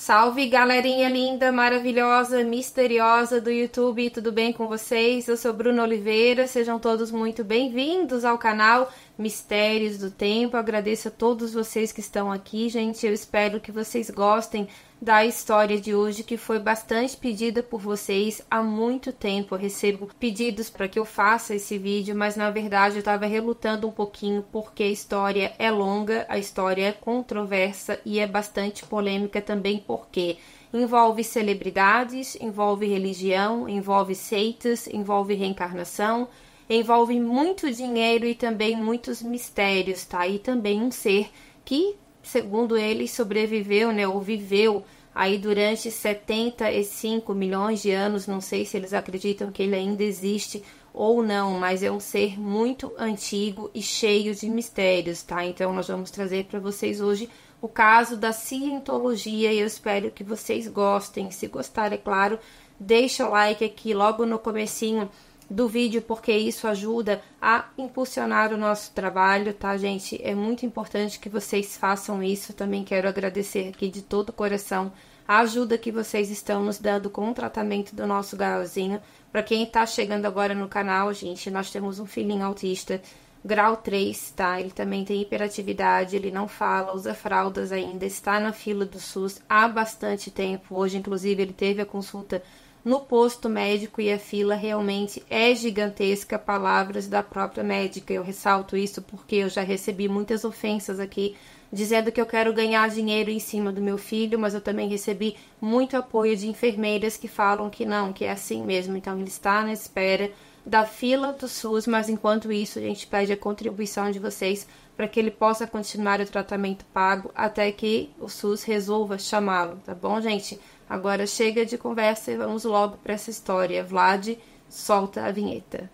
Salve, galerinha linda, maravilhosa, misteriosa do YouTube, tudo bem com vocês? Eu sou Bruna Oliveira, sejam todos muito bem-vindos ao canal Mistérios do Tempo. Agradeço a todos vocês que estão aqui, gente. Eu espero que vocês gostem da história de hoje, que foi bastante pedida por vocês há muito tempo. Eu recebo pedidos para que eu faça esse vídeo, mas na verdade eu estava relutando um pouquinho porque a história é longa, a história é controversa e é bastante polêmica também porque envolve celebridades, envolve religião, envolve seitas, envolve reencarnação, envolve muito dinheiro e também muitos mistérios, tá? E também um ser que, segundo eles, sobreviveu, né, ou viveu aí durante 75 milhões de anos. Não sei se eles acreditam que ele ainda existe ou não, mas é um ser muito antigo e cheio de mistérios, tá? Então nós vamos trazer para vocês hoje o caso da cientologia e eu espero que vocês gostem. Se gostar, é claro, deixa o like aqui logo no comecinho do vídeo, porque isso ajuda a impulsionar o nosso trabalho, tá, gente? É muito importante que vocês façam isso. Também quero agradecer aqui de todo o coração a ajuda que vocês estão nos dando com o tratamento do nosso Gaelzinho. Para quem tá chegando agora no canal, gente, nós temos um filhinho autista, grau 3, tá? Ele também tem hiperatividade, ele não fala, usa fraldas ainda, está na fila do SUS há bastante tempo. Hoje, inclusive, ele teve a consulta no posto médico e a fila realmente é gigantesca, palavras da própria médica. Eu ressalto isso porque eu já recebi muitas ofensas aqui, dizendo que eu quero ganhar dinheiro em cima do meu filho, mas eu também recebi muito apoio de enfermeiras que falam que não, que é assim mesmo. Então ele está na espera da fila do SUS, mas enquanto isso a gente pede a contribuição de vocês para que ele possa continuar o tratamento pago até que o SUS resolva chamá-lo, tá bom, gente? Agora chega de conversa e vamos logo para essa história. Vlad, solta a vinheta.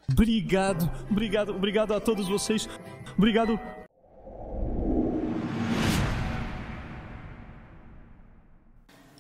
Obrigado a todos vocês. Obrigado.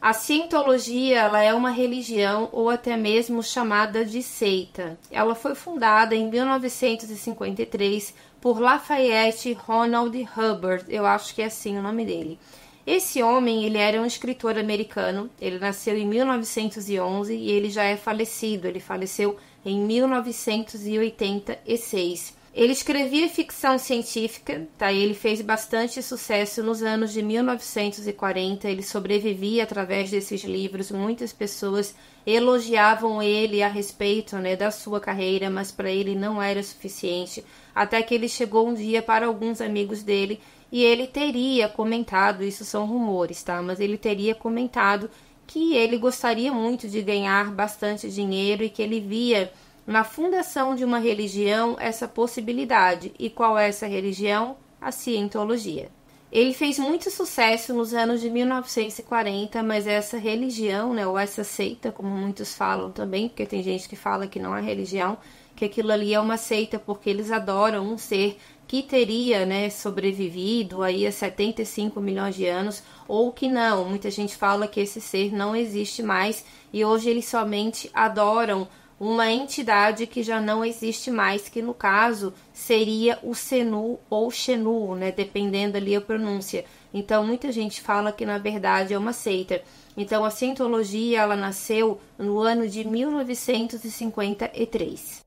A cientologia, ela é uma religião ou até mesmo chamada de seita. Ela foi fundada em 1953 por Lafayette Ronald Hubbard, eu acho que é assim o nome dele. Esse homem, ele era um escritor americano, ele nasceu em 1911 e ele já é falecido, ele faleceu em 1986. Ele escrevia ficção científica, tá? Ele fez bastante sucesso nos anos de 1940, ele sobrevivia através desses livros, muitas pessoas elogiavam ele a respeito, né, da sua carreira, mas para ele não era suficiente, até que ele chegou um dia para alguns amigos dele e ele teria comentado, isso são rumores, tá? Mas ele teria comentado que ele gostaria muito de ganhar bastante dinheiro e que ele via na fundação de uma religião essa possibilidade. E qual é essa religião? A cientologia. Ele fez muito sucesso nos anos de 1940, mas essa religião, né, ou essa seita, como muitos falam também, porque tem gente que fala que não é religião, que aquilo ali é uma seita porque eles adoram um ser que teria, né, sobrevivido aí a 75 milhões de anos, ou que não. Muita gente fala que esse ser não existe mais e hoje eles somente adoram uma entidade que já não existe mais, que no caso seria o Senu ou Xenu, né, dependendo ali a pronúncia. Então muita gente fala que na verdade é uma seita. Então a cientologia, ela nasceu no ano de 1953.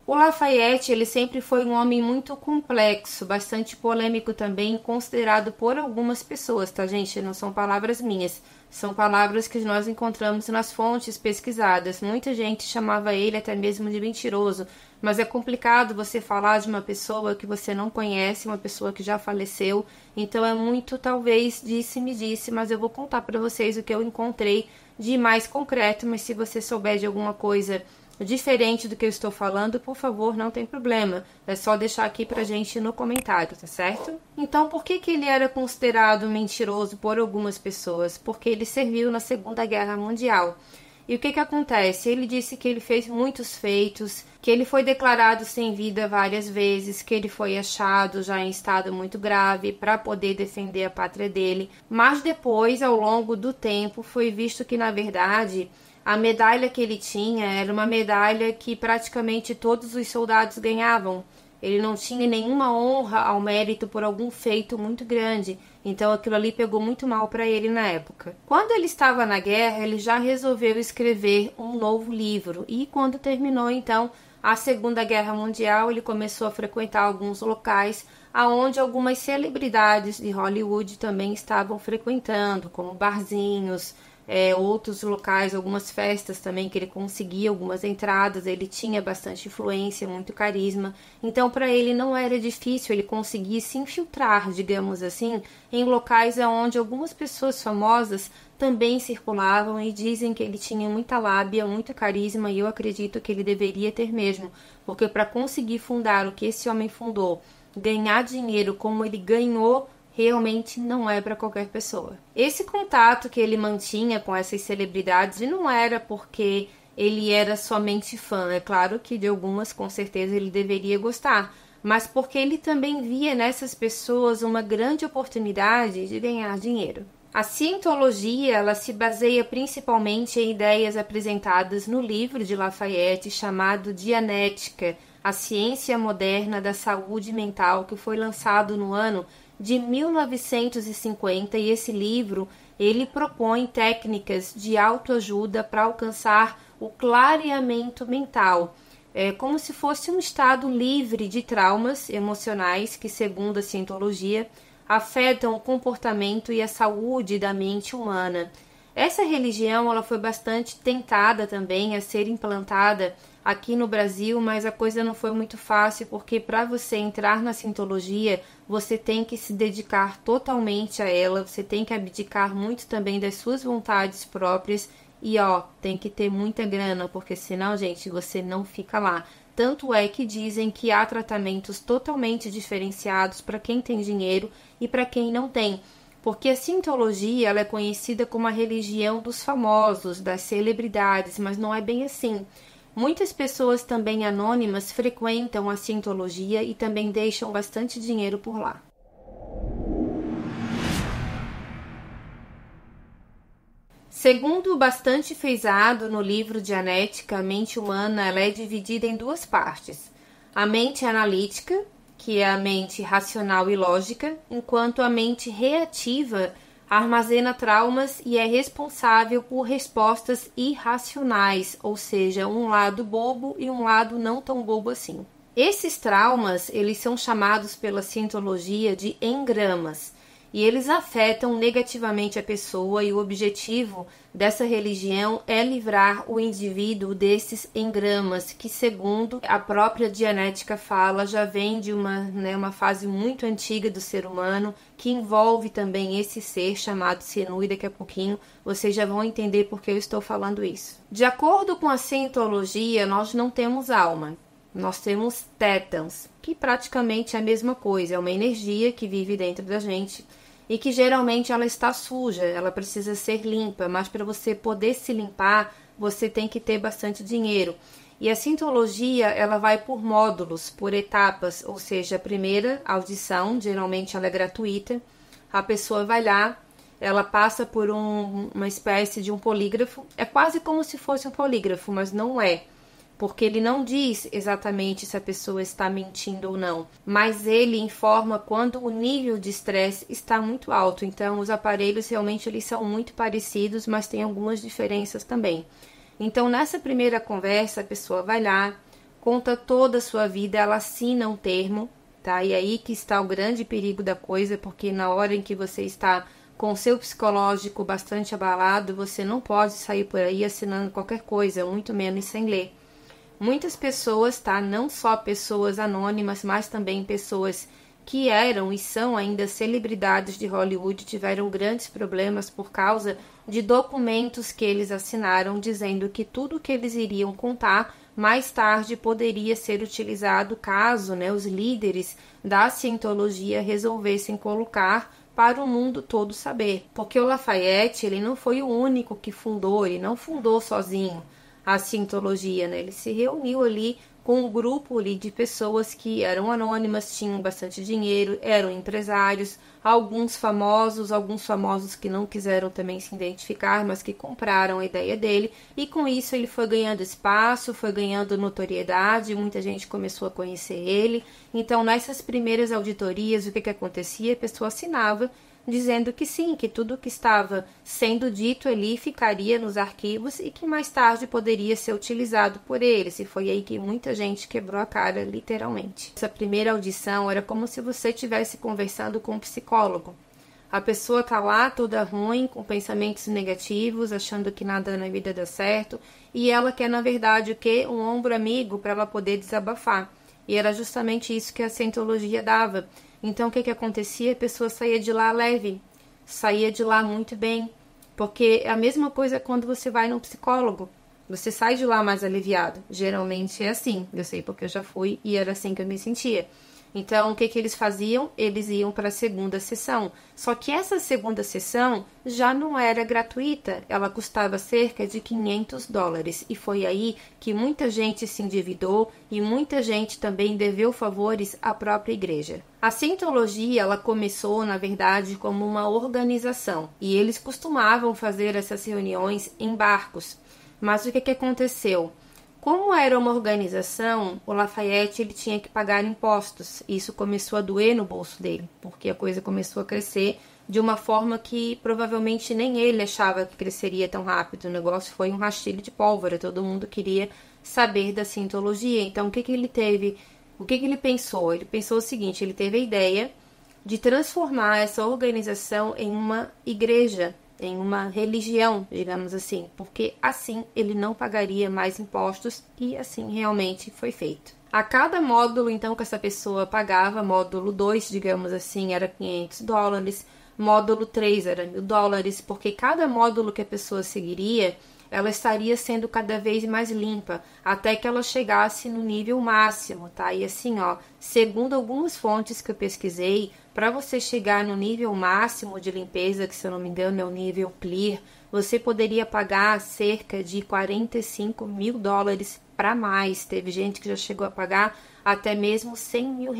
O Lafayette, ele sempre foi um homem muito complexo, bastante polêmico também, considerado por algumas pessoas, tá, gente? Não são palavras minhas, são palavras que nós encontramos nas fontes pesquisadas. Muita gente chamava ele até mesmo de mentiroso, mas é complicado você falar de uma pessoa que você não conhece, uma pessoa que já faleceu, então é muito, talvez, disse-me-disse, mas eu vou contar para vocês o que eu encontrei de mais concreto, mas se você souber de alguma coisa diferente do que eu estou falando, por favor, não tem problema. É só deixar aqui pra gente no comentário, tá certo? Então, por que ele era considerado mentiroso por algumas pessoas? Porque ele serviu na Segunda Guerra Mundial. E o que acontece? Ele disse que ele fez muitos feitos, que ele foi declarado sem vida várias vezes, que ele foi achado já em estado muito grave para poder defender a pátria dele. Mas depois, ao longo do tempo, foi visto que, na verdade, a medalha que ele tinha era uma medalha que praticamente todos os soldados ganhavam. ele não tinha nenhuma honra ao mérito por algum feito muito grande. Então aquilo ali pegou muito mal para ele na época. Quando ele estava na guerra, ele já resolveu escrever um novo livro. E quando terminou, então, a Segunda Guerra Mundial, ele começou a frequentar alguns locais aonde algumas celebridades de Hollywood também estavam frequentando, como barzinhos, outros locais, algumas festas também que ele conseguia algumas entradas. Ele tinha bastante influência, muito carisma, então para ele não era difícil ele conseguir se infiltrar, digamos assim, em locais onde algumas pessoas famosas também circulavam, e dizem que ele tinha muita lábia, muito carisma, e eu acredito que ele deveria ter mesmo, porque para conseguir fundar o que esse homem fundou, ganhar dinheiro como ele ganhou, realmente não é para qualquer pessoa. Esse contato que ele mantinha com essas celebridades não era porque ele era somente fã. É claro que de algumas, com certeza, ele deveria gostar, mas porque ele também via nessas pessoas uma grande oportunidade de ganhar dinheiro. A cientologia, ela se baseia principalmente em ideias apresentadas no livro de Lafayette chamado Dianética, a ciência moderna da saúde mental, que foi lançado no ano de 1950, e esse livro ele propõe técnicas de autoajuda para alcançar o clareamento mental, como se fosse um estado livre de traumas emocionais que, segundo a cientologia, afetam o comportamento e a saúde da mente humana. Essa religião ela foi bastante tentada também a ser implantada aqui no Brasil, mas a coisa não foi muito fácil, porque para você entrar na cientologia, você tem que se dedicar totalmente a ela, você tem que abdicar muito também das suas vontades próprias e, tem que ter muita grana, porque senão, gente, você não fica lá. Tanto é que dizem que há tratamentos totalmente diferenciados para quem tem dinheiro e para quem não tem, porque a cientologia ela é conhecida como a religião dos famosos, das celebridades, mas não é bem assim. Muitas pessoas também anônimas frequentam a cientologia e também deixam bastante dinheiro por lá. Segundo bastante frisado no livro Dianética, a mente humana ela é dividida em duas partes. A mente analítica, que é a mente racional e lógica, enquanto a mente reativa armazena traumas e é responsável por respostas irracionais, ou seja, um lado bobo e um lado não tão bobo assim. Esses traumas, eles são chamados pela cientologia de engramas, e eles afetam negativamente a pessoa, e o objetivo dessa religião é livrar o indivíduo desses engramas, que, segundo a própria Dianética fala, já vem de uma fase muito antiga do ser humano, que envolve também esse ser chamado Senu, e daqui a pouquinho vocês já vão entender por que eu estou falando isso. De acordo com a cientologia, nós não temos alma, nós temos tétans, que praticamente é a mesma coisa, é uma energia que vive dentro da gente, e que geralmente ela está suja, ela precisa ser limpa, mas para você poder se limpar, você tem que ter bastante dinheiro. E a cientologia, ela vai por módulos, por etapas, ou seja, a primeira audição, geralmente ela é gratuita, a pessoa vai lá, ela passa por uma espécie de um polígrafo, é quase como se fosse um polígrafo, mas não é, porque ele não diz exatamente se a pessoa está mentindo ou não, mas ele informa quando o nível de estresse está muito alto. Então, os aparelhos realmente eles são muito parecidos, mas tem algumas diferenças também. Então, nessa primeira conversa, a pessoa vai lá, conta toda a sua vida, ela assina um termo, tá? E aí que está o grande perigo da coisa, porque na hora em que você está com o seu psicológico bastante abalado, você não pode sair por aí assinando qualquer coisa, muito menos sem ler. Muitas pessoas, tá? Não só pessoas anônimas, mas também pessoas que eram e são ainda celebridades de Hollywood, tiveram grandes problemas por causa de documentos que eles assinaram dizendo que tudo que eles iriam contar mais tarde poderia ser utilizado caso, os líderes da cientologia resolvessem colocar para o mundo todo saber. Porque o Lafayette, ele não foi o único que fundou, ele não fundou sozinho a cientologia, ele se reuniu ali com um grupo ali de pessoas que eram anônimas, tinham bastante dinheiro, eram empresários, alguns famosos que não quiseram também se identificar, mas que compraram a ideia dele, e com isso ele foi ganhando espaço, foi ganhando notoriedade, muita gente começou a conhecer ele. Então, nessas primeiras auditorias, o que acontecia? A pessoa assinava dizendo que sim, que tudo que estava sendo dito ali ficaria nos arquivos e que mais tarde poderia ser utilizado por eles. E foi aí que muita gente quebrou a cara, literalmente. Essa primeira audição era como se você estivesse conversando com um psicólogo. A pessoa tá lá toda ruim, com pensamentos negativos, achando que nada na vida dá certo, e ela quer, na verdade, o quê? Um ombro amigo para ela poder desabafar. E era justamente isso que a Scientologia dava. Então, o que acontecia? A pessoa saía de lá leve, saía de lá muito bem. Porque é a mesma coisa quando você vai num psicólogo. Você sai de lá mais aliviado. Geralmente é assim. Eu sei porque eu já fui e era assim que eu me sentia. Então, o que eles faziam? Eles iam para a segunda sessão. Só que essa segunda sessão já não era gratuita. Ela custava cerca de $500. E foi aí que muita gente se endividou e muita gente também deveu favores à própria igreja. A Scientologia, ela começou, na verdade, como uma organização. E eles costumavam fazer essas reuniões em barcos. Mas o que aconteceu? Como era uma organização, o Lafayette ele tinha que pagar impostos. Isso começou a doer no bolso dele, porque a coisa começou a crescer de uma forma que provavelmente nem ele achava que cresceria tão rápido. O negócio foi um rastilho de pólvora, todo mundo queria saber da Scientologia. Então, o que ele teve? O que ele pensou? Ele pensou o seguinte, ele teve a ideia de transformar essa organização em uma igreja, em uma religião, digamos assim, porque assim ele não pagaria mais impostos e assim realmente foi feito. A cada módulo, então, que essa pessoa pagava, módulo 2, digamos assim, era $500, módulo 3 era $1.000, porque cada módulo que a pessoa seguiria, ela estaria sendo cada vez mais limpa, até que ela chegasse no nível máximo, tá? E assim, ó, segundo algumas fontes que eu pesquisei, para você chegar no nível máximo de limpeza, que se eu não me engano é o nível Clear, você poderia pagar cerca de $45 mil para mais. Teve gente que já chegou a pagar até mesmo R$100 mil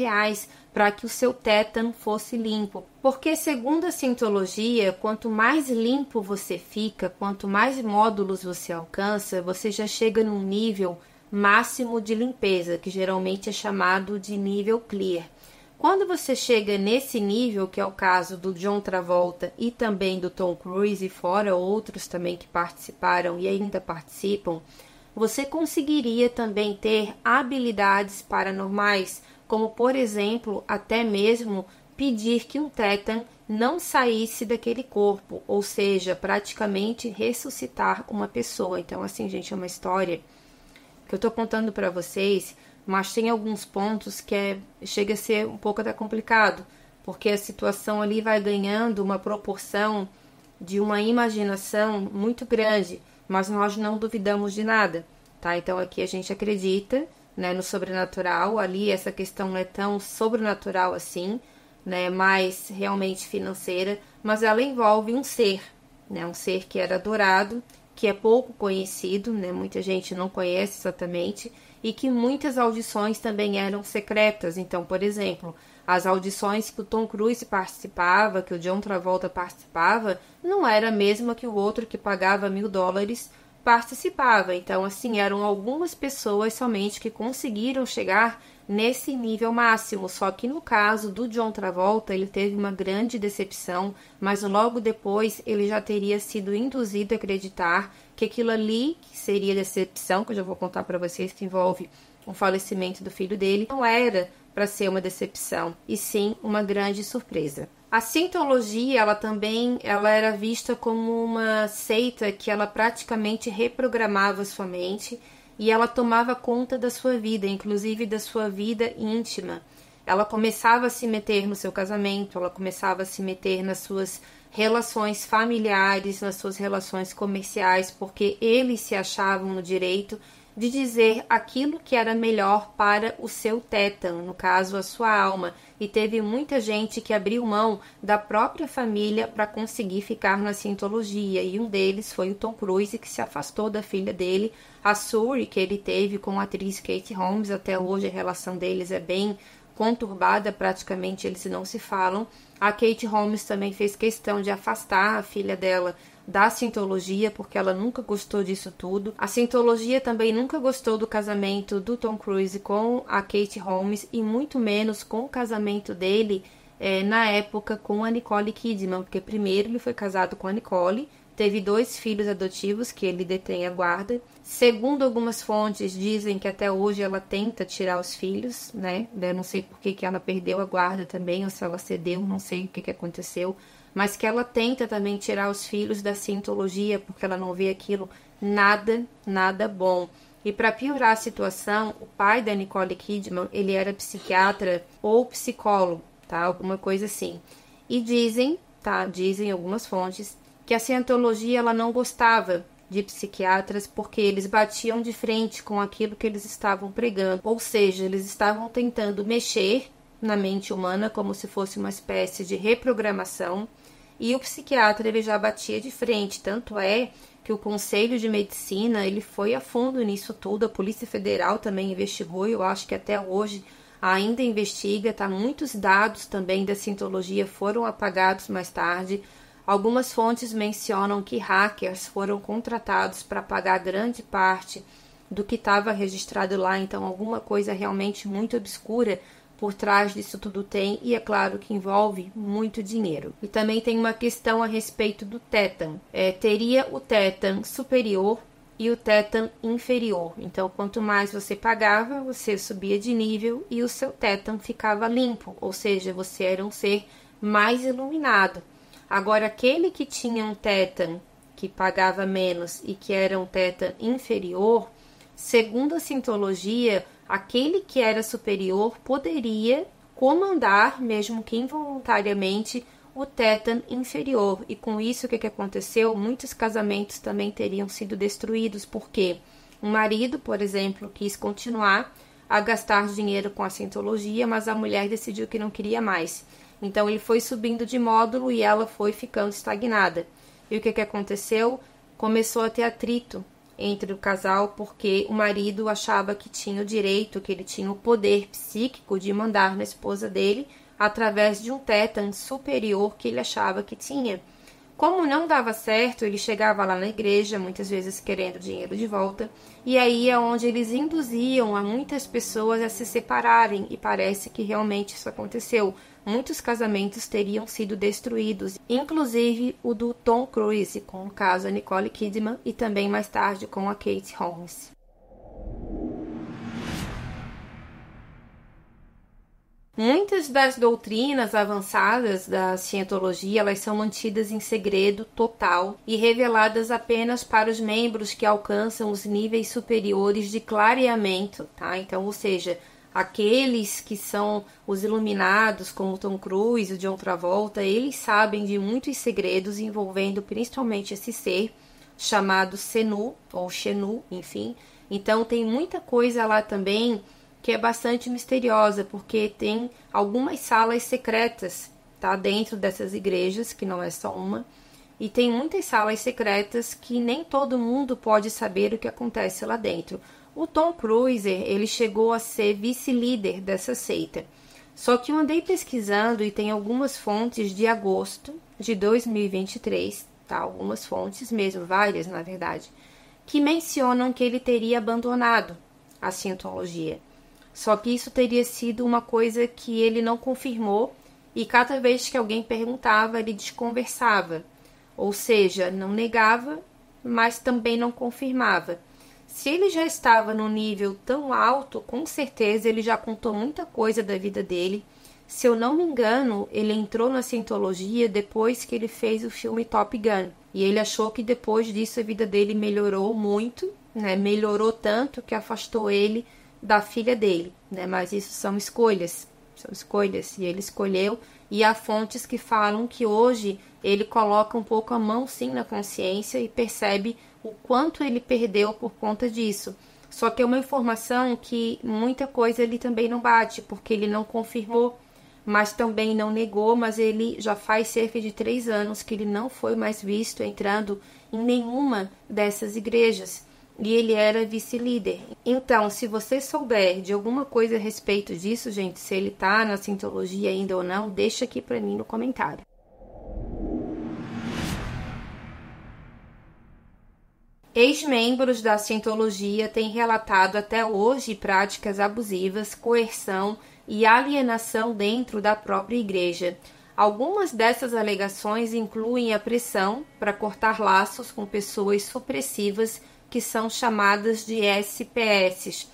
para que o seu tétano fosse limpo. Porque, segundo a Scientologia, quanto mais limpo você fica, quanto mais módulos você alcança, você já chega num nível máximo de limpeza, que geralmente é chamado de nível Clear. Quando você chega nesse nível, que é o caso do John Travolta e também do Tom Cruise, e fora outros também que participaram e ainda participam, você conseguiria também ter habilidades paranormais, como, por exemplo, até mesmo pedir que um tétan não saísse daquele corpo, ou seja, praticamente ressuscitar uma pessoa. Então, assim, gente, é uma história que eu tô contando para vocês, mas tem alguns pontos que chega a ser um pouco até complicado, porque a situação ali vai ganhando uma proporção de uma imaginação muito grande, mas nós não duvidamos de nada, tá? Então aqui a gente acredita, né, no sobrenatural, ali essa questão não é tão sobrenatural assim, né, mais realmente financeira, mas ela envolve um ser, né, um ser que era adorado, que é pouco conhecido, né, muita gente não conhece exatamente, e que muitas audições também eram secretas. Então, por exemplo, as audições que o Tom Cruise participava, que o John Travolta participava, não era a mesma que o outro que pagava $1.000 participava. Então, assim, eram algumas pessoas somente que conseguiram chegar nesse nível máximo. Só que no caso do John Travolta, ele teve uma grande decepção, mas logo depois ele já teria sido induzido a acreditar que aquilo ali, que seria decepção, que eu já vou contar para vocês, que envolve o falecimento do filho dele, não era para ser uma decepção, e sim uma grande surpresa. A Scientologia, ela era vista como uma seita que ela praticamente reprogramava sua mente e ela tomava conta da sua vida, inclusive da sua vida íntima. Ela começava a se meter no seu casamento, ela começava a se meter nas suas relações familiares, nas suas relações comerciais, porque eles se achavam no direito de dizer aquilo que era melhor para o seu tétan, no caso a sua alma, e teve muita gente que abriu mão da própria família para conseguir ficar na Scientologia, e um deles foi o Tom Cruise, que se afastou da filha dele, a Suri, que ele teve com a atriz Katie Holmes. Até hoje a relação deles é bem conturbada, praticamente eles não se falam. A Katie Holmes também fez questão de afastar a filha dela da Scientologia, porque ela nunca gostou disso tudo. A Scientologia também nunca gostou do casamento do Tom Cruise com a Katie Holmes, e muito menos com o casamento dele na época com a Nicole Kidman, porque primeiro ele foi casado com a Nicole, teve 2 filhos adotivos que ele detém a guarda. Segundo algumas fontes, dizem que até hoje ela tenta tirar os filhos, né? Eu não sei por que ela perdeu a guarda também, ou se ela cedeu, não sei o que aconteceu. Mas que ela tenta também tirar os filhos da Scientologia, porque ela não vê aquilo nada bom. E para piorar a situação, o pai da Nicole Kidman, ele era psiquiatra ou psicólogo, tá? Alguma coisa assim. E dizem algumas fontes, que a Scientologia ela não gostava de psiquiatras porque eles batiam de frente com aquilo que eles estavam pregando. Ou seja, eles estavam tentando mexer na mente humana como se fosse uma espécie de reprogramação, e o psiquiatra ele já batia de frente. Tanto é que o Conselho de Medicina ele foi a fundo nisso tudo, a Polícia Federal também investigou, e eu acho que até hoje ainda investiga, tá? Muitos dados também da Scientologia foram apagados mais tarde. Algumas fontes mencionam que hackers foram contratados para apagar grande parte do que estava registrado lá, então alguma coisa realmente muito obscura por trás disso tudo tem, e é claro que envolve muito dinheiro. E também tem uma questão a respeito do tétan. Teria o tétan superior e o tétan inferior. Então, quanto mais você pagava, você subia de nível e o seu tétan ficava limpo, ou seja, você era um ser mais iluminado. Agora, aquele que tinha um tétan que pagava menos e que era um tétan inferior, segundo a Scientologia, aquele que era superior poderia comandar, mesmo que involuntariamente, o tétan inferior. E com isso, o que aconteceu? Muitos casamentos também teriam sido destruídos, porque o marido, por exemplo, quis continuar a gastar dinheiro com a Scientologia, mas a mulher decidiu que não queria mais. Então, ele foi subindo de módulo e ela foi ficando estagnada. E o que aconteceu? Começou a ter atrito entre o casal, porque o marido achava que tinha o direito, que ele tinha o poder psíquico de mandar na esposa dele através de um tétan superior que ele achava que tinha. Como não dava certo, ele chegava lá na igreja, muitas vezes querendo dinheiro de volta, e aí é onde eles induziam a muitas pessoas a se separarem, e parece que realmente isso aconteceu. Muitos casamentos teriam sido destruídos, inclusive o do Tom Cruise, com o caso a Nicole Kidman, e também mais tarde com a Katie Holmes. Muitas das doutrinas avançadas da Scientologia, elas são mantidas em segredo total e reveladas apenas para os membros que alcançam os níveis superiores de clareamento, tá? Então, ou seja, aqueles que são os iluminados, como Tom Cruise, o John Travolta, eles sabem de muitos segredos envolvendo principalmente esse ser chamado Xenu, ou Xenu, enfim. Então, tem muita coisa lá também que é bastante misteriosa, porque tem algumas salas secretas, tá, dentro dessas igrejas, que não é só uma, e tem muitas salas secretas que nem todo mundo pode saber o que acontece lá dentro. O Tom Cruise, ele chegou a ser vice-líder dessa seita, só que eu andei pesquisando e tem algumas fontes de agosto de 2023, tá, algumas fontes mesmo, várias na verdade, que mencionam que ele teria abandonado a Scientologia. Só que isso teria sido uma coisa que ele não confirmou, e cada vez que alguém perguntava, ele desconversava. Ou seja, não negava, mas também não confirmava. Se ele já estava num nível tão alto, com certeza ele já contou muita coisa da vida dele. Se eu não me engano, ele entrou na Scientologia depois que ele fez o filme Top Gun. E ele achou que depois disso a vida dele melhorou muito, né? Melhorou tanto que afastou ele da filha dele, né? Mas isso são escolhas, e ele escolheu, e há fontes que falam que hoje ele coloca um pouco a mão sim na consciência e percebe o quanto ele perdeu por conta disso. Só que é uma informação que muita coisa ele também não bate, porque ele não confirmou, mas também não negou, mas ele já faz cerca de 3 anos que ele não foi mais visto entrando em nenhuma dessas igrejas. E ele era vice-líder. Então, se você souber de alguma coisa a respeito disso, gente, se ele tá na Scientologia ainda ou não, deixa aqui pra mim no comentário. Ex-membros da Scientologia têm relatado até hoje práticas abusivas, coerção e alienação dentro da própria igreja. Algumas dessas alegações incluem a pressão para cortar laços com pessoas supressivas que são chamadas de SPS.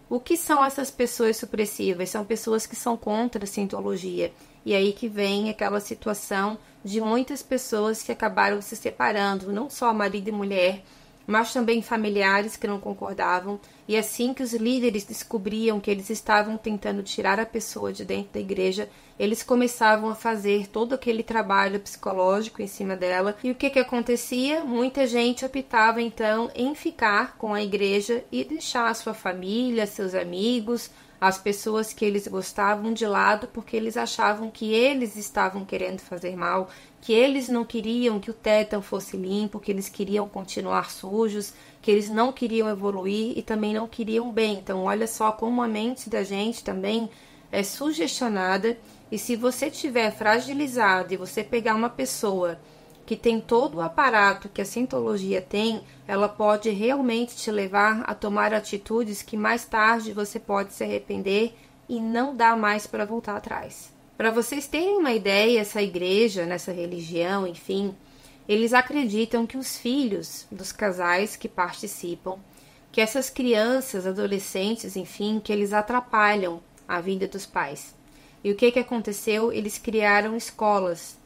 O que são essas pessoas supressivas? São pessoas que são contra a Scientologia. E aí que vem aquela situação de muitas pessoas que acabaram se separando, não só marido e mulher, mas também familiares que não concordavam. E assim que os líderes descobriam que eles estavam tentando tirar a pessoa de dentro da igreja, eles começavam a fazer todo aquele trabalho psicológico em cima dela. E o que acontecia? Muita gente optava então em ficar com a igreja e deixar a sua família, seus amigos, as pessoas que eles gostavam de lado, porque eles achavam que eles estavam querendo fazer mal, que eles não queriam que o tétano fosse limpo, que eles queriam continuar sujos, que eles não queriam evoluir e também não queriam bem. Então, olha só como a mente da gente também é sugestionada. E se você estiver fragilizado e você pegar uma pessoa que tem todo o aparato que a Scientologia tem, ela pode realmente te levar a tomar atitudes que mais tarde você pode se arrepender e não dá mais para voltar atrás. Para vocês terem uma ideia, essa igreja, nessa religião, enfim, eles acreditam que os filhos dos casais que participam, que essas crianças, adolescentes, enfim, que eles atrapalham a vida dos pais. E o que aconteceu? Eles criaram escolas,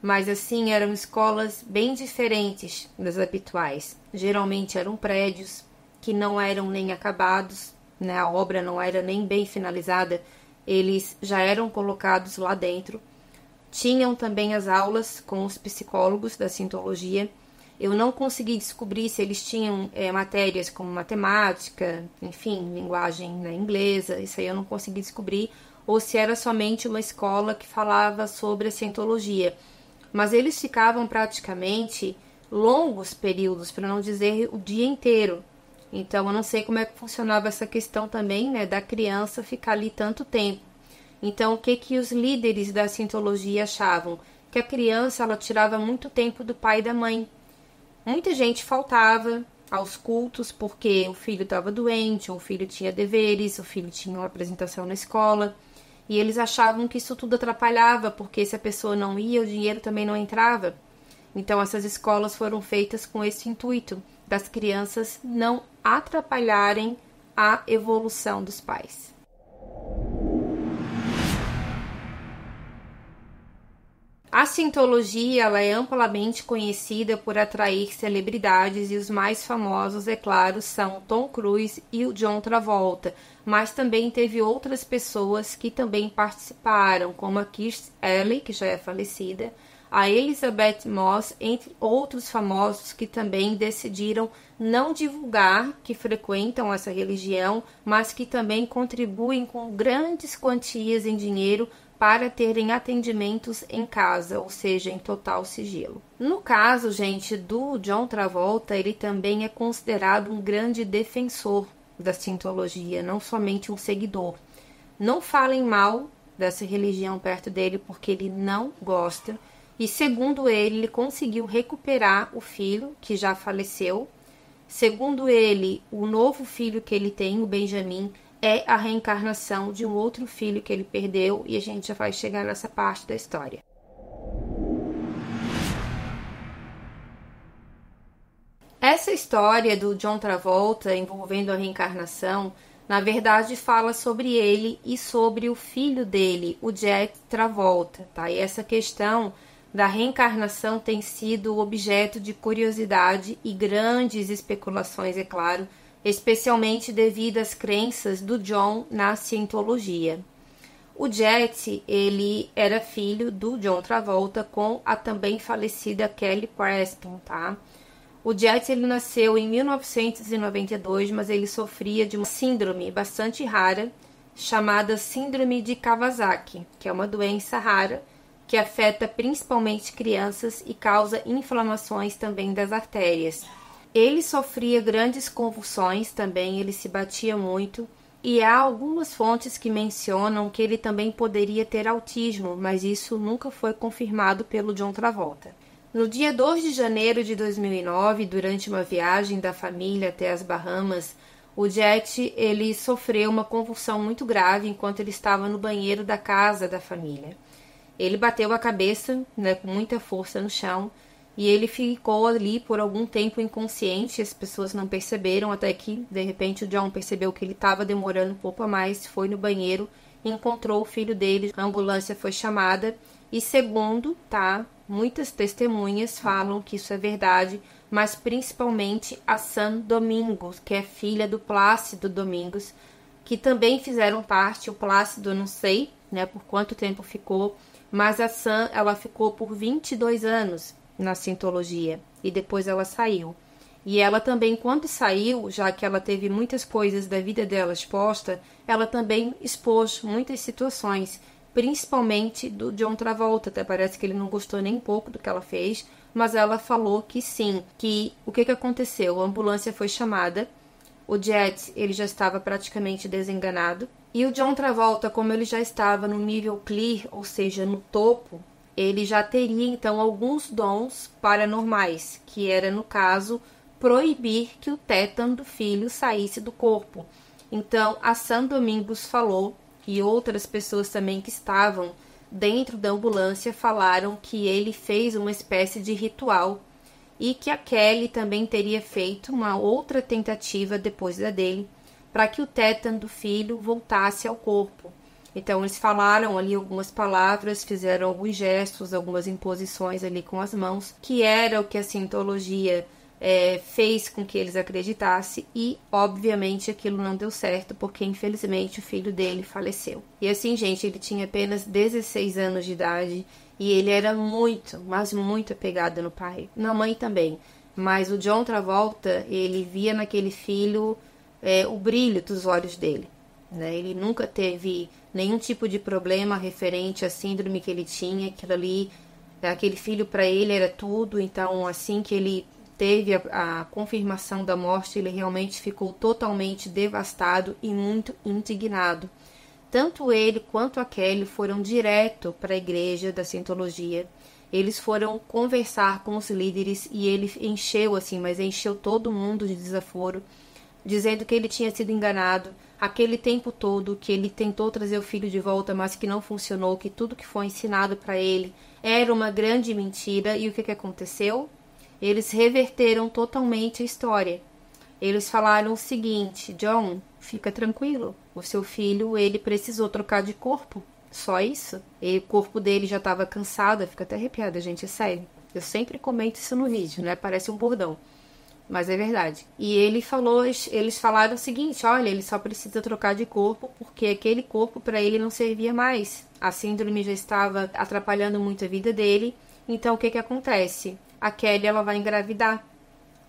mas assim eram escolas bem diferentes das habituais. Geralmente eram prédios que não eram nem acabados, né? A obra não era nem bem finalizada, eles já eram colocados lá dentro. Tinham também as aulas com os psicólogos da Scientologia. Eu não consegui descobrir se eles tinham matérias como matemática, enfim, linguagem inglesa, isso aí eu não consegui descobrir, ou se era somente uma escola que falava sobre a Scientologia. Mas eles ficavam praticamente longos períodos, para não dizer o dia inteiro. Então, eu não sei como é que funcionava essa questão também, né, da criança ficar ali tanto tempo. Então, o que os líderes da Scientologia achavam? Que a criança, ela tirava muito tempo do pai e da mãe. Muita gente faltava aos cultos porque o filho estava doente, ou o filho tinha deveres, o filho tinha uma apresentação na escola. E eles achavam que isso tudo atrapalhava, porque se a pessoa não ia, o dinheiro também não entrava. Então, essas escolas foram feitas com esse intuito, das crianças não atrapalharem a evolução dos pais. A Scientologia, ela é amplamente conhecida por atrair celebridades e os mais famosos, é claro, são Tom Cruise e o John Travolta, mas também teve outras pessoas que também participaram, como a Kirstie Alley, que já é falecida, a Elizabeth Moss, entre outros famosos que também decidiram não divulgar que frequentam essa religião, mas que também contribuem com grandes quantias em dinheiro para terem atendimentos em casa, ou seja, em total sigilo. No caso, gente, do John Travolta, ele também é considerado um grande defensor da Scientologia, não somente um seguidor. Não falem mal dessa religião perto dele, porque ele não gosta. E segundo ele conseguiu recuperar o filho, que já faleceu. Segundo ele, o novo filho que ele tem, o Benjamin, é a reencarnação de um outro filho que ele perdeu, e a gente já vai chegar nessa parte da história. Essa história do John Travolta envolvendo a reencarnação, na verdade fala sobre ele e sobre o filho dele, o Jack Travolta, tá? E essa questão da reencarnação tem sido objeto de curiosidade e grandes especulações, é claro, especialmente devido às crenças do John na Scientologia. O Jet, ele era filho do John Travolta com a também falecida Kelly Preston, tá? O Jet ele nasceu em 1992, mas ele sofria de uma síndrome bastante rara, chamada Síndrome de Kawasaki, que é uma doença rara que afeta principalmente crianças e causa inflamações também das artérias. Ele sofria grandes convulsões também, ele se batia muito, e há algumas fontes que mencionam que ele também poderia ter autismo, mas isso nunca foi confirmado pelo John Travolta. No dia 2 de janeiro de 2009, durante uma viagem da família até as Bahamas, o Jet ele sofreu uma convulsão muito grave enquanto ele estava no banheiro da casa da família. Ele bateu a cabeça, com muita força no chão, e ele ficou ali por algum tempo inconsciente. As pessoas não perceberam, até que de repente o John percebeu que ele estava demorando um pouco a mais, foi no banheiro, encontrou o filho dele, a ambulância foi chamada, e segundo, muitas testemunhas falam que isso é verdade, mas principalmente a Sam Domingos, que é filha do Plácido Domingos, que também fizeram parte. O Plácido, eu não sei, por quanto tempo ficou, mas a Sam, ela ficou por 22 anos na Scientologia, e depois ela saiu. E ela também, quando saiu, já que ela teve muitas coisas da vida dela exposta, ela também expôs muitas situações, principalmente do John Travolta. Até parece que ele não gostou nem um pouco do que ela fez, mas ela falou que sim, que o que aconteceu? A ambulância foi chamada, o Jet ele já estava praticamente desenganado, e o John Travolta, como ele já estava no nível clear, ou seja, no topo, ele já teria então alguns dons paranormais, que era, no caso, proibir que o tétano do filho saísse do corpo. Então, a Sam Domingos falou, e outras pessoas também que estavam dentro da ambulância falaram que ele fez uma espécie de ritual, e que a Kelly também teria feito uma outra tentativa depois da dele, para que o tétano do filho voltasse ao corpo. Então eles falaram ali algumas palavras, fizeram alguns gestos, algumas imposições ali com as mãos, que era o que a Scientologia fez com que eles acreditassem, e obviamente aquilo não deu certo, porque infelizmente o filho dele faleceu. E assim, gente, ele tinha apenas 16 anos de idade, e ele era muito, mas muito apegado no pai, na mãe também. Mas o John Travolta, ele via naquele filho o brilho dos olhos dele, Ele nunca teve nenhum tipo de problema referente à síndrome que ele tinha. Aquele filho para ele era tudo. Então, assim que ele teve a confirmação da morte, ele realmente ficou totalmente devastado e muito indignado. Tanto ele quanto a Kelly foram direto para a igreja da Scientologia. Eles foram conversar com os líderes, e ele encheu todo mundo de desaforo, dizendo que ele tinha sido enganado aquele tempo todo, que ele tentou trazer o filho de volta, mas que não funcionou, que tudo que foi ensinado para ele era uma grande mentira. E o que aconteceu? Eles reverteram totalmente a história. Eles falaram o seguinte: John, fica tranquilo, o seu filho, ele precisou trocar de corpo, só isso. E o corpo dele já estava cansado. Fica até arrepiada, gente, é sério. Eu sempre comento isso no vídeo, Parece um bordão, mas é verdade. E eles falaram o seguinte: olha, ele só precisa trocar de corpo, porque aquele corpo para ele não servia mais. A síndrome já estava atrapalhando muito a vida dele. Então o que acontece? A Kelly, ela vai engravidar.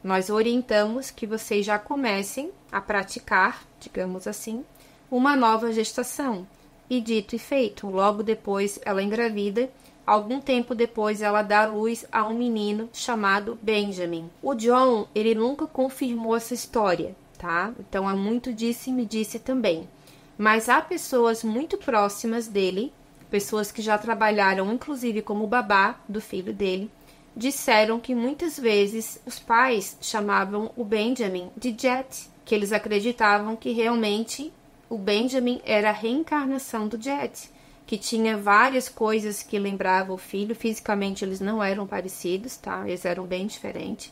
Nós orientamos que vocês já comecem a praticar, digamos assim, uma nova gestação. E dito e feito, logo depois ela engravida. Algum tempo depois ela dá luz a um menino chamado Benjamin. O John, ele nunca confirmou essa história, Então é muito disse e me disse também. Mas há pessoas muito próximas dele, pessoas que já trabalharam inclusive como babá do filho dele, disseram que muitas vezes os pais chamavam o Benjamin de Jet, que eles acreditavam que realmente o Benjamin era a reencarnação do Jet, que tinha várias coisas que lembravam o filho. Fisicamente eles não eram parecidos, Eles eram bem diferentes,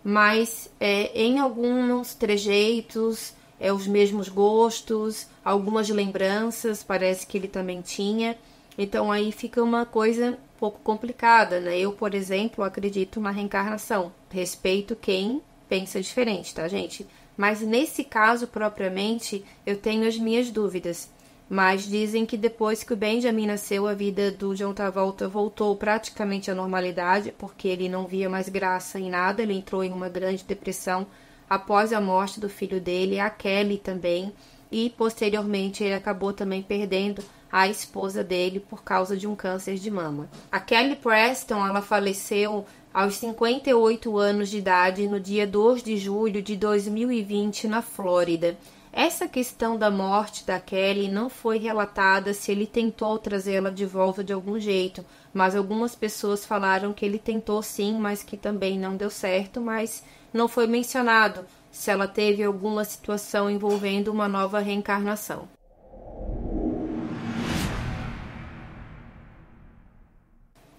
mas em alguns trejeitos, os mesmos gostos, algumas lembranças, parece que ele também tinha. Então aí fica uma coisa um pouco complicada, Eu, por exemplo, acredito na reencarnação. Respeito quem pensa diferente, gente? Mas nesse caso propriamente, eu tenho as minhas dúvidas. Mas dizem que depois que o Benjamin nasceu, a vida do John Travolta voltou praticamente à normalidade, porque ele não via mais graça em nada, ele entrou em uma grande depressão após a morte do filho dele, a Kelly também, e posteriormente ele acabou também perdendo a esposa dele por causa de um câncer de mama. A Kelly Preston, ela faleceu aos 58 anos de idade no dia 2 de julho de 2020 na Flórida. Essa questão da morte da Kelly não foi relatada se ele tentou trazê-la de volta de algum jeito, mas algumas pessoas falaram que ele tentou sim, mas que também não deu certo, mas não foi mencionado se ela teve alguma situação envolvendo uma nova reencarnação.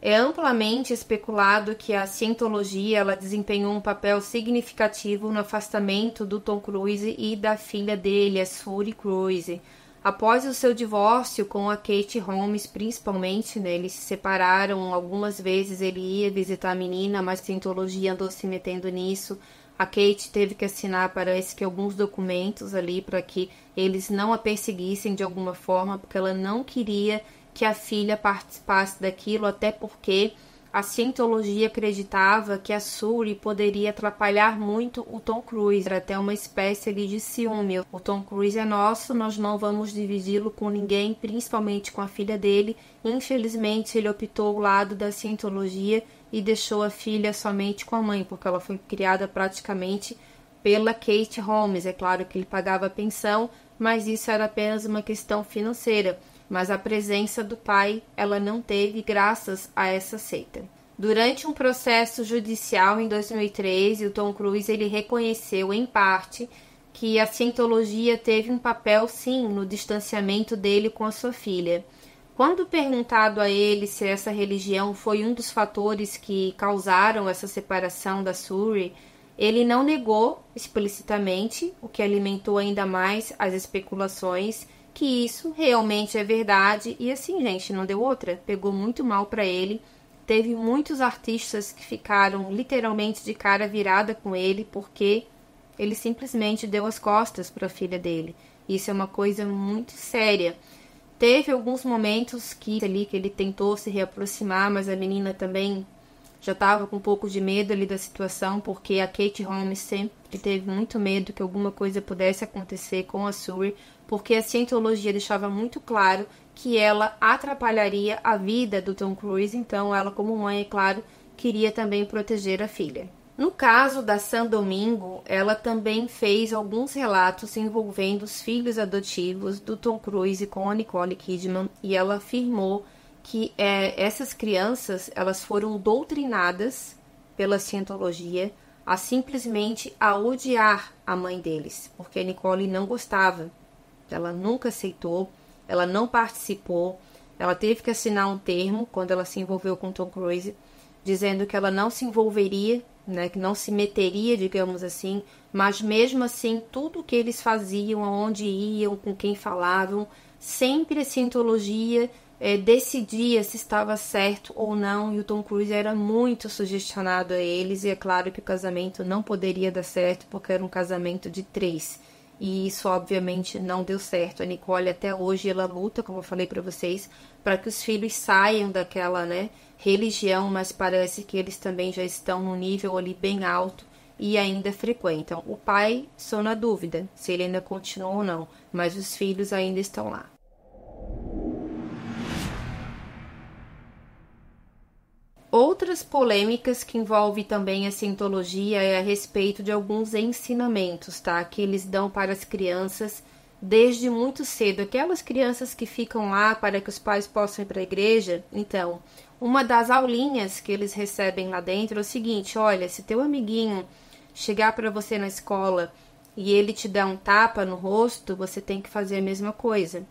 É amplamente especulado que a Scientologia ela desempenhou um papel significativo no afastamento do Tom Cruise e da filha dele, a Suri Cruise. Após o seu divórcio com a Katie Holmes, principalmente, né, eles se separaram algumas vezes, ele ia visitar a menina, mas a Scientologia andou se metendo nisso. A Kate teve que assinar, parece que alguns documentos ali para que eles não a perseguissem de alguma forma, porque ela não queria que a filha participasse daquilo, até porque a Scientologia acreditava que a Suri poderia atrapalhar muito o Tom Cruise. Era até uma espécie ali de ciúme. O Tom Cruise é nosso, nós não vamos dividi-lo com ninguém, principalmente com a filha dele. Infelizmente, ele optou o lado da Scientologia e deixou a filha somente com a mãe, porque ela foi criada praticamente pela Kate Holmes. É claro que ele pagava pensão, mas isso era apenas uma questão financeira. Mas a presença do pai ela não teve graças a essa seita. Durante um processo judicial em 2013, o Tom Cruise ele reconheceu em parte que a Scientologia teve um papel sim no distanciamento dele com a sua filha. Quando perguntado a ele se essa religião foi um dos fatores que causaram essa separação da Suri, ele não negou explicitamente, o que alimentou ainda mais as especulações que isso realmente é verdade. E assim, gente, não deu outra. Pegou muito mal para ele. Teve muitos artistas que ficaram literalmente de cara virada com ele porque ele simplesmente deu as costas para a filha dele. Isso é uma coisa muito séria. Teve alguns momentos que ele tentou se reaproximar, mas a menina também já estava com um pouco de medo ali da situação, porque a Kate Holmes sempre teve muito medo que alguma coisa pudesse acontecer com a Suri, porque a Scientologia deixava muito claro que ela atrapalharia a vida do Tom Cruise, então ela, como mãe, é claro, queria também proteger a filha. No caso da Sam Domingo, ela também fez alguns relatos envolvendo os filhos adotivos do Tom Cruise com a Nicole Kidman, e ela afirmou que essas crianças elas foram doutrinadas pela Scientologia a simplesmente a odiar a mãe deles, porque a Nicole não gostava, ela nunca aceitou, ela não participou, ela teve que assinar um termo quando ela se envolveu com Tom Cruise, dizendo que ela não se envolveria, né, que não se meteria, digamos assim, mas mesmo assim tudo que eles faziam, aonde iam, com quem falavam, sempre a Scientologia decidia se estava certo ou não, e o Tom Cruise era muito sugestionado a eles, e é claro que o casamento não poderia dar certo, porque era um casamento de 3, e isso obviamente não deu certo. A Nicole até hoje ela luta, como eu falei para vocês, para que os filhos saiam daquela, né, religião, mas parece que eles também já estão num nível ali bem alto e ainda frequentam. O pai, só na dúvida se ele ainda continua ou não, mas os filhos ainda estão lá. Outras polêmicas que envolvem também a Scientologia é a respeito de alguns ensinamentos, tá? Que eles dão para as crianças desde muito cedo. Aquelas crianças que ficam lá para que os pais possam ir para a igreja. Então, uma das aulinhas que eles recebem lá dentro é o seguinte: olha, se teu amiguinho chegar para você na escola e ele te dá um tapa no rosto, você tem que fazer a mesma coisa.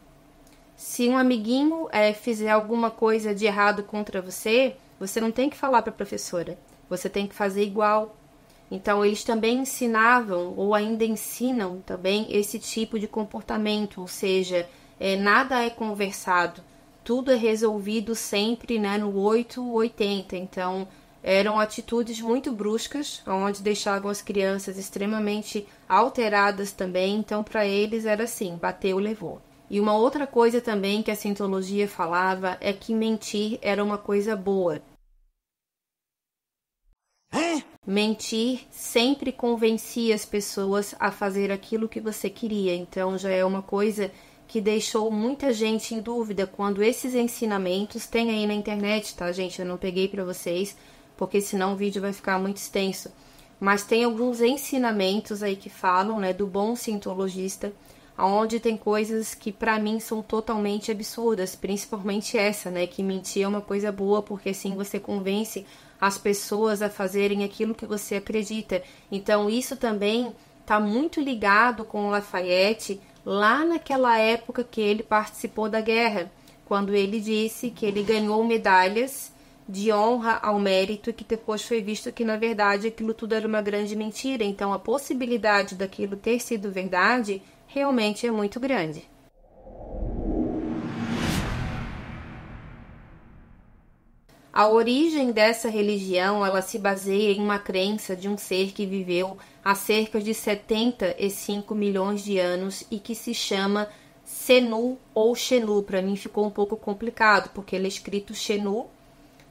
Se um amiguinho fizer alguma coisa de errado contra você, você não tem que falar para a professora, você tem que fazer igual. Então, eles também ensinavam, ou ainda ensinam também, esse tipo de comportamento, ou seja, nada é conversado, tudo é resolvido sempre, né, no 880. Então, eram atitudes muito bruscas, onde deixavam as crianças extremamente alteradas também. Então, para eles era assim, bateu, levou. E uma outra coisa também que a Cientologia falava é que mentir era uma coisa boa. Mentir sempre convencia as pessoas a fazer aquilo que você queria. Então já é uma coisa que deixou muita gente em dúvida quando esses ensinamentos tem aí na internet, tá, gente? Eu não peguei para vocês, porque senão o vídeo vai ficar muito extenso. Mas tem alguns ensinamentos aí que falam, né, do bom cientologista, onde tem coisas que para mim são totalmente absurdas, principalmente essa, né, que mentir é uma coisa boa, porque assim você convence as pessoas a fazerem aquilo que você acredita. Então isso também está muito ligado com o Lafayette, lá naquela época que ele participou da guerra, quando ele disse que ele ganhou medalhas de honra ao mérito, que depois foi visto que, na verdade, aquilo tudo era uma grande mentira. Então, a possibilidade daquilo ter sido verdade realmente é muito grande. A origem dessa religião, ela se baseia em uma crença de um ser que viveu há cerca de 75 milhões de anos e que se chama Senu ou Xenu. Para mim ficou um pouco complicado, porque ele é escrito Xenu,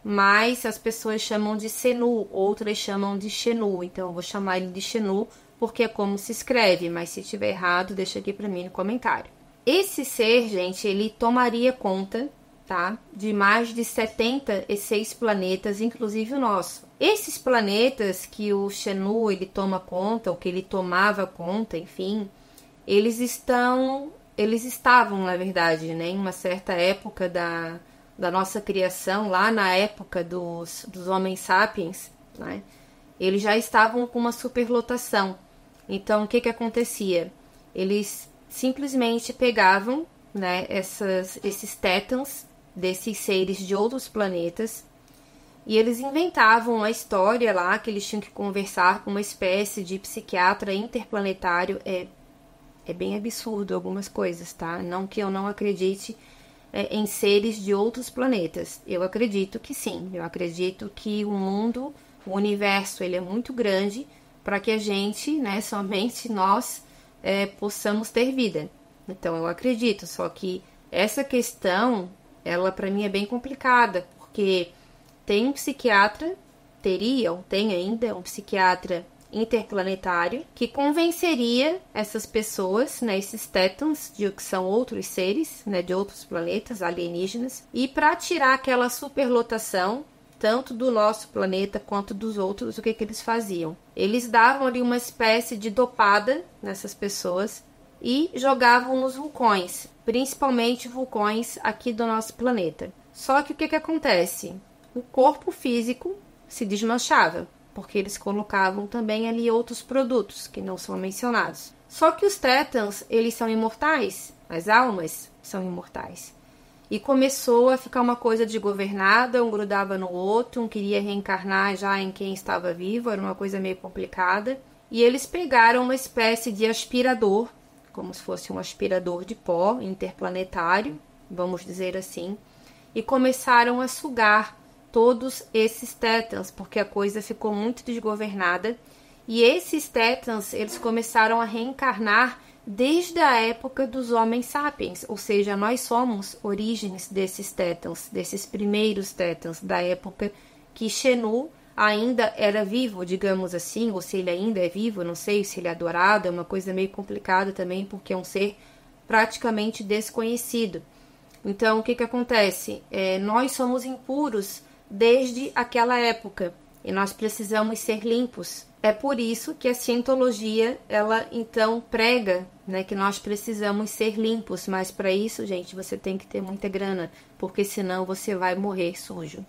mas as pessoas chamam de Senu, outras chamam de Xenu. Então eu vou chamar ele de Xenu, porque é como se escreve, mas se estiver errado, deixa aqui para mim no comentário. Esse ser, gente, ele tomaria conta, tá, de mais de 76 planetas, inclusive o nosso. Esses planetas que o Xenu ele toma conta, ou que ele tomava conta, enfim, eles estavam, na verdade, né, em uma certa época da nossa criação, lá na época dos homens sapiens, né, eles já estavam com uma superlotação. Então, o que acontecia? Eles simplesmente pegavam, né, esses tétans desses seres de outros planetas e eles inventavam uma história lá que eles tinham que conversar com uma espécie de psiquiatra interplanetário. É bem absurdo algumas coisas, tá? Não que eu não acredite em seres de outros planetas. Eu acredito que sim. Eu acredito que o mundo, o universo, ele é muito grande para que a gente, né, somente nós, possamos ter vida. Então eu acredito, só que essa questão, ela para mim é bem complicada, porque tem um psiquiatra, tem ainda um psiquiatra interplanetário que convenceria essas pessoas, né, esses tétans, de que são outros seres, né, de outros planetas alienígenas, e para tirar aquela superlotação, tanto do nosso planeta quanto dos outros, o que eles faziam? Eles davam ali uma espécie de dopada nessas pessoas e jogavam nos vulcões, principalmente vulcões aqui do nosso planeta. Só que o que acontece? O corpo físico se desmanchava, porque eles colocavam também ali outros produtos que não são mencionados. Só que os tétans, eles são imortais, as almas são imortais. E começou a ficar uma coisa desgovernada, um grudava no outro, um queria reencarnar já em quem estava vivo, era uma coisa meio complicada. E eles pegaram uma espécie de aspirador, como se fosse um aspirador de pó interplanetário, vamos dizer assim, e começaram a sugar todos esses tétans, porque a coisa ficou muito desgovernada. E esses tétans, eles começaram a reencarnar desde a época dos homens sapiens, ou seja, nós somos origens desses tétans, desses primeiros tétans, da época que Xenu ainda era vivo, digamos assim, ou se ele ainda é vivo, não sei se ele é adorado, é uma coisa meio complicada também, porque é um ser praticamente desconhecido. Então, o que acontece? Nós somos impuros desde aquela época, e nós precisamos ser limpos. É por isso que a cientologia, ela então prega, né, que nós precisamos ser limpos, mas para isso, gente, você tem que ter muita grana, porque senão você vai morrer sujo.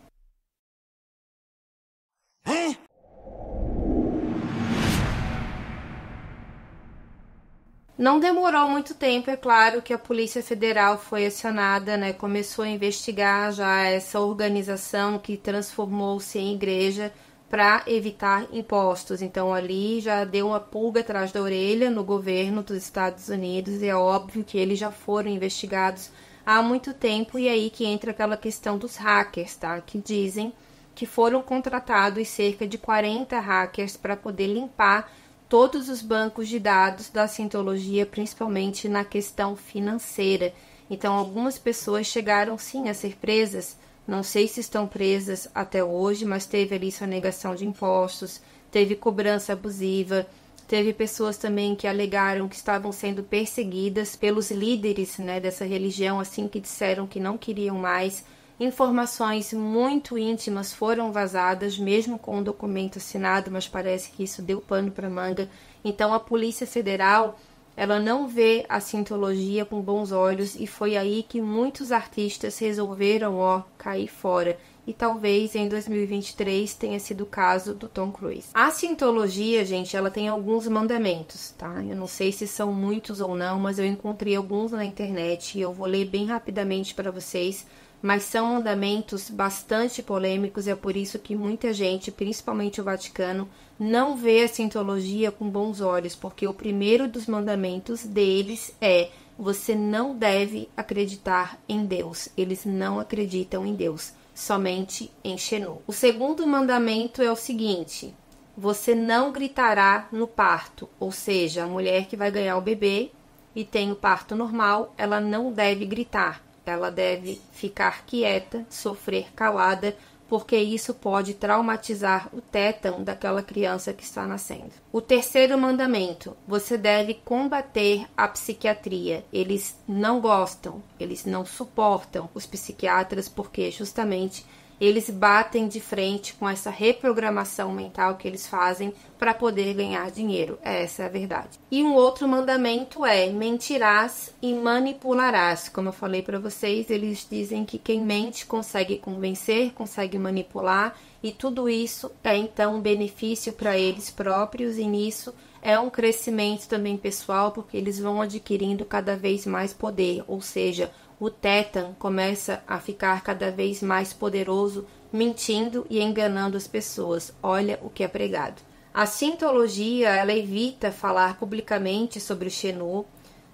Não demorou muito tempo, é claro, que a Polícia Federal foi acionada, né, começou a investigar já essa organização que transformou-se em igreja para evitar impostos. Então ali já deu uma pulga atrás da orelha no governo dos Estados Unidos, e é óbvio que eles já foram investigados há muito tempo, e aí que entra aquela questão dos hackers, tá? Que dizem que foram contratados cerca de 40 hackers para poder limpar todos os bancos de dados da Scientologia, principalmente na questão financeira. Então, algumas pessoas chegaram sim a ser presas, não sei se estão presas até hoje, mas teve ali sonegação de impostos, teve cobrança abusiva, teve pessoas também que alegaram que estavam sendo perseguidas pelos líderes, né, dessa religião, assim que disseram que não queriam mais. Informações muito íntimas foram vazadas, mesmo com o documento assinado, mas parece que isso deu pano para manga. Então, a Polícia Federal, ela não vê a Scientologia com bons olhos, e foi aí que muitos artistas resolveram, cair fora. E talvez em 2023 tenha sido o caso do Tom Cruise. A Scientologia, gente, ela tem alguns mandamentos, tá? Eu não sei se são muitos ou não, mas eu encontrei alguns na internet e eu vou ler bem rapidamente para vocês. Mas são mandamentos bastante polêmicos, é por isso que muita gente, principalmente o Vaticano, não vê a Scientologia com bons olhos, porque o primeiro dos mandamentos deles é: você não deve acreditar em Deus. Eles não acreditam em Deus, somente em Xenu. O segundo mandamento é o seguinte: você não gritará no parto, ou seja, a mulher que vai ganhar o bebê e tem o parto normal, ela não deve gritar. Ela deve ficar quieta, sofrer calada, porque isso pode traumatizar o tétano daquela criança que está nascendo. O terceiro mandamento: você deve combater a psiquiatria. Eles não gostam, eles não suportam os psiquiatras, porque justamente eles batem de frente com essa reprogramação mental que eles fazem para poder ganhar dinheiro. Essa é a verdade. E um outro mandamento é: mentirás e manipularás. Como eu falei para vocês, eles dizem que quem mente consegue convencer, consegue manipular, e tudo isso é então um benefício para eles próprios, e nisso é um crescimento também pessoal, porque eles vão adquirindo cada vez mais poder, ou seja, o tétano começa a ficar cada vez mais poderoso, mentindo e enganando as pessoas. Olha o que é pregado. A Scientologia, ela evita falar publicamente sobre o Xenu,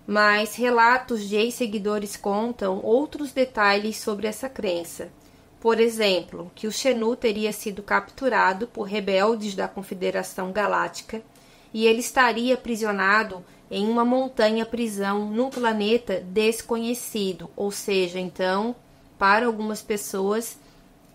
mas relatos de ex-seguidores contam outros detalhes sobre essa crença. Por exemplo, que o Xenu teria sido capturado por rebeldes da Confederação Galáctica e ele estaria aprisionado em uma montanha-prisão num planeta desconhecido. Ou seja, então, para algumas pessoas,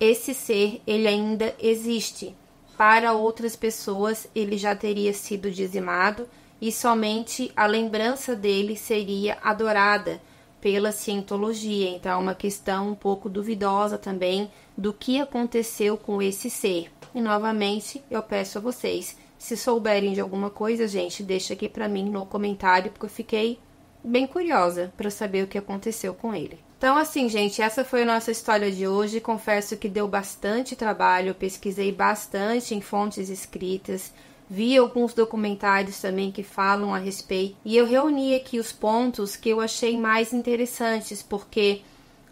esse ser ele ainda existe. Para outras pessoas, ele já teria sido dizimado e somente a lembrança dele seria adorada pela Scientologia. Então, é uma questão um pouco duvidosa também do que aconteceu com esse ser. E, novamente, eu peço a vocês, se souberem de alguma coisa, gente, deixa aqui pra mim no comentário, porque eu fiquei bem curiosa para saber o que aconteceu com ele. Então, assim, gente, essa foi a nossa história de hoje. Confesso que deu bastante trabalho, eu pesquisei bastante em fontes escritas, vi alguns documentários também que falam a respeito, e eu reuni aqui os pontos que eu achei mais interessantes, porque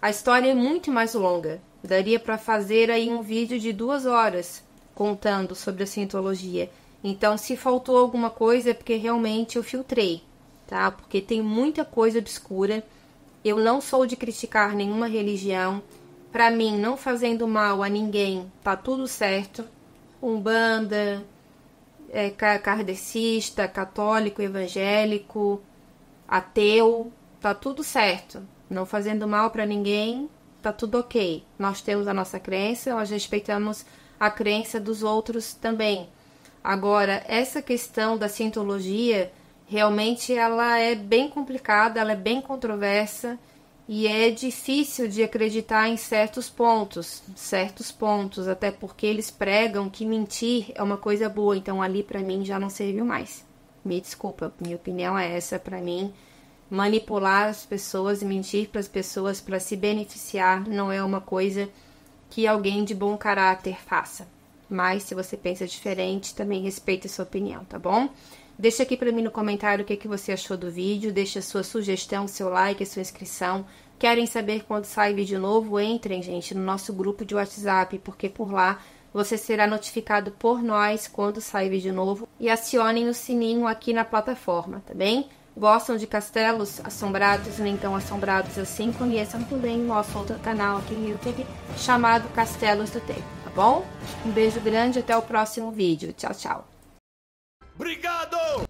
a história é muito mais longa. Daria para fazer aí um vídeo de 2 horas contando sobre a Scientologia. Então, se faltou alguma coisa é porque realmente eu filtrei, tá? Porque tem muita coisa obscura. Eu não sou de criticar nenhuma religião. Para mim, não fazendo mal a ninguém, tá tudo certo. Umbanda, kardecista, católico, evangélico, ateu, tá tudo certo. Não fazendo mal para ninguém, tá tudo ok. Nós temos a nossa crença, nós respeitamos a crença dos outros também. Agora, essa questão da Scientologia, realmente ela é bem complicada, ela é bem controversa e é difícil de acreditar em certos pontos, até porque eles pregam que mentir é uma coisa boa, então ali para mim já não serviu mais. Me desculpa, minha opinião é essa. Para mim, manipular as pessoas e mentir para as pessoas para se beneficiar não é uma coisa que alguém de bom caráter faça. Mas se você pensa diferente, também respeite a sua opinião, tá bom? Deixa aqui pra mim no comentário o que você achou do vídeo, deixa a sua sugestão, seu like, a sua inscrição. Querem saber quando sai vídeo novo? Entrem, gente, no nosso grupo de WhatsApp, porque por lá você será notificado por nós quando sai vídeo novo. E acionem o sininho aqui na plataforma, tá bem? Gostam de castelos assombrados, nem tão assombrados assim? Conheçam também o nosso outro canal aqui no YouTube, chamado Castelos do Tempo, tá bom? Um beijo grande, até o próximo vídeo. Tchau, tchau! Obrigado!